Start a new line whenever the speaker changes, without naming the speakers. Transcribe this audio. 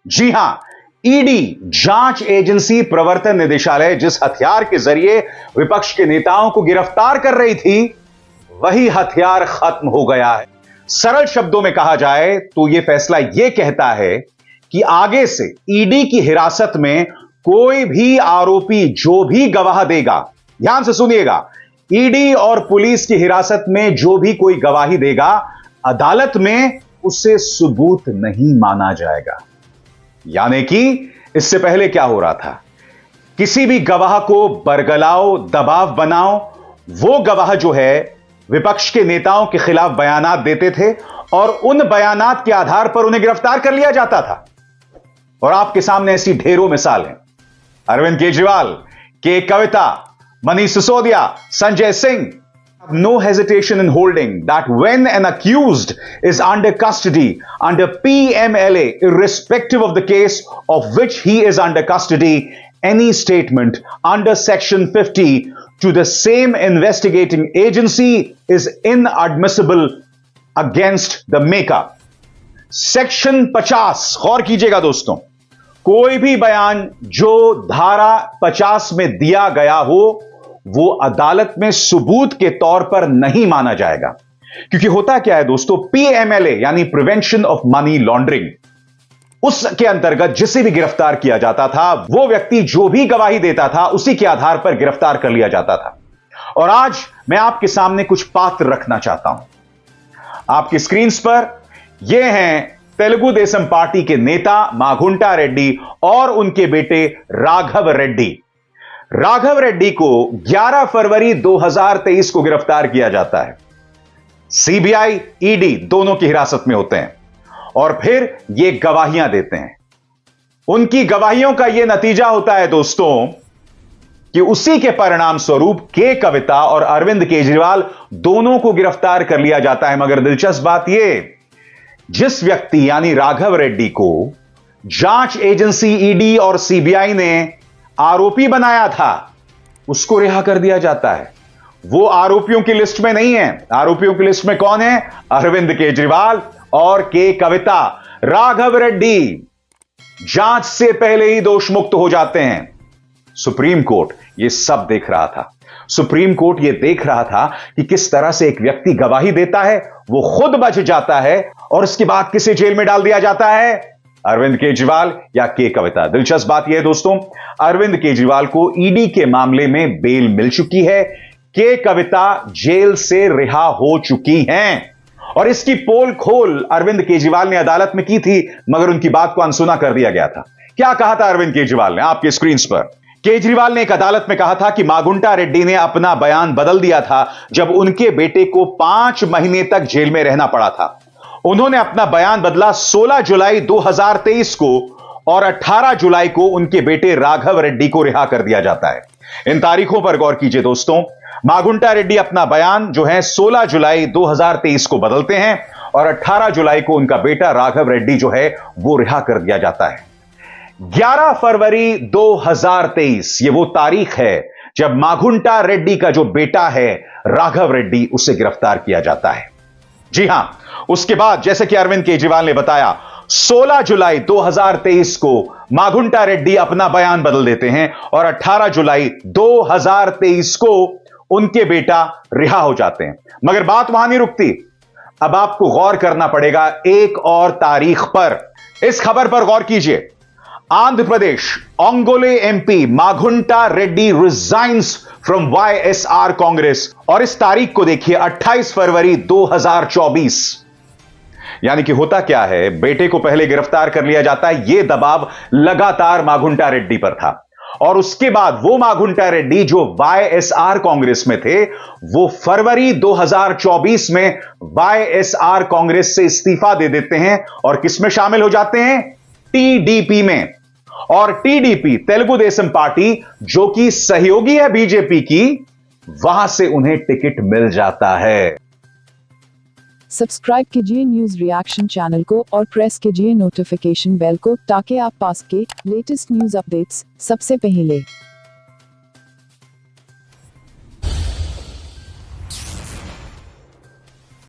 जी हां, ईडी जांच एजेंसी प्रवर्तन निदेशालय जिस हथियार के जरिए विपक्ष के नेताओं को गिरफ्तार कर रही थी, वही हथियार खत्म हो गया है। सरल शब्दों में कहा जाए तो यह फैसला यह कहता है कि आगे से ईडी की हिरासत में कोई भी आरोपी जो भी गवाह देगा, ध्यान से सुनिएगा, ईडी और पुलिस की हिरासत में जो भी कोई गवाही देगा, अदालत में उसे सबूत नहीं माना जाएगा। यानी कि इससे पहले क्या हो रहा था, किसी भी गवाह को बरगलाओ, दबाव बनाओ, वो गवाह जो है विपक्ष के नेताओं के खिलाफ बयानात देते थे और उन बयानात के आधार पर उन्हें गिरफ्तार कर लिया जाता था। और आपके सामने ऐसी ढेरों मिसाल हैं। Arvind Kejriwal, K Kavitha, Manish Sisodia, Sanjay Singh, no hesitation in holding that when an accused is under custody under PMLA, irrespective of the case of which he is under custody, any statement under section 50 to the same investigating agency is inadmissible against the maker. Section 50, गौर कीजिएगा दोस्तों, कोई भी बयान जो धारा 50 में दिया गया हो वो अदालत में सबूत के तौर पर नहीं माना जाएगा। क्योंकि होता क्या है दोस्तों, पीएमएलए यानी प्रिवेंशन ऑफ मनी लॉन्ड्रिंग, उसके अंतर्गत जिसे भी गिरफ्तार किया जाता था, वो व्यक्ति जो भी गवाही देता था उसी के आधार पर गिरफ्तार कर लिया जाता था। और आज मैं आपके सामने कुछ पात्र रखना चाहता हूं। आपकी स्क्रीन पर ये हैं तेलुगु देशम पार्टी के नेता माघुंटा रेड्डी और उनके बेटे राघव रेड्डी। राघव रेड्डी को 11 फरवरी 2023 को गिरफ्तार किया जाता है। सीबीआई, ईडी दोनों की हिरासत में होते हैं और फिर ये गवाहियां देते हैं। उनकी गवाहियों का यह नतीजा होता है दोस्तों कि उसी के परिणाम स्वरूप के कविता और अरविंद केजरीवाल दोनों को गिरफ्तार कर लिया जाता है। मगर दिलचस्प बात यह, जिस व्यक्ति यानी राघव रेड्डी को जांच एजेंसी ईडी और सीबीआई ने आरोपी बनाया था, उसको रिहा कर दिया जाता है। वो आरोपियों की लिस्ट में नहीं है। आरोपियों की लिस्ट में कौन है? अरविंद केजरीवाल और के कविता। राघव रेड्डी जांच से पहले ही दोष मुक्त हो जाते हैं। सुप्रीम कोर्ट ये सब देख रहा था। सुप्रीम कोर्ट ये देख रहा था कि किस तरह से एक व्यक्ति गवाही देता है, वो खुद बच जाता है और उसके बाद किसे जेल में डाल दिया जाता है? अरविंद केजरीवाल या के कविता। दिलचस्प बात यह है दोस्तों, अरविंद केजरीवाल को ईडी के मामले में बेल मिल चुकी है, के कविता जेल से रिहा हो चुकी हैं। और इसकी पोल खोल अरविंद केजरीवाल ने अदालत में की थी, मगर उनकी बात को अनसुना कर दिया गया था। क्या कहा था अरविंद केजरीवाल ने? आपके स्क्रीन पर केजरीवाल ने एक अदालत में कहा था कि माघुंटा रेड्डी ने अपना बयान बदल दिया था जब उनके बेटे को 5 महीने तक जेल में रहना पड़ा था। उन्होंने अपना बयान बदला 16 जुलाई 2023 को और 18 जुलाई को उनके बेटे राघव रेड्डी को रिहा कर दिया जाता है। इन तारीखों पर गौर कीजिए दोस्तों। माघुंटा रेड्डी अपना बयान जो है 16 जुलाई 2023 को बदलते हैं और 18 जुलाई को उनका बेटा राघव रेड्डी जो है वो रिहा कर दिया जाता है। 11 फरवरी 2023 ये वो तारीख है जब माघुंटा रेड्डी का जो बेटा है राघव रेड्डी, उसे गिरफ्तार किया जाता है। जी हां, उसके बाद जैसे कि अरविंद केजरीवाल ने बताया, 16 जुलाई 2023 को माघुंटा रेड्डी अपना बयान बदल देते हैं और 18 जुलाई 2023 को उनके बेटा रिहा हो जाते हैं। मगर बात वहां नहीं रुकती। अब आपको गौर करना पड़ेगा एक और तारीख पर। इस खबर पर गौर कीजिए। Andhra Pradesh Ongole MP Magunta Reddy resigns from YSR Congress. और इस तारीख को देखिए, 28 फरवरी 2024। यानी कि होता क्या है, बेटे को पहले गिरफ्तार कर लिया जाता है। यह दबाव लगातार माघुंटा रेड्डी पर था और उसके बाद वो माघुंटा रेड्डी जो वाईएसआर कांग्रेस में थे, वो फरवरी 2024 में वाईएसआर कांग्रेस से इस्तीफा दे देते हैं और किसमें शामिल हो जाते हैं? टीडीपी में। और टीडीपी तेलुगु देशम पार्टी जो कि सहयोगी है बीजेपी की, वहां से उन्हें टिकट मिल जाता है।
सब्सक्राइब कीजिए न्यूज रिएक्शन चैनल को और प्रेस कीजिए नोटिफिकेशन बेल को ताकि आप पास के लेटेस्ट न्यूज अपडेट्स सबसे पहले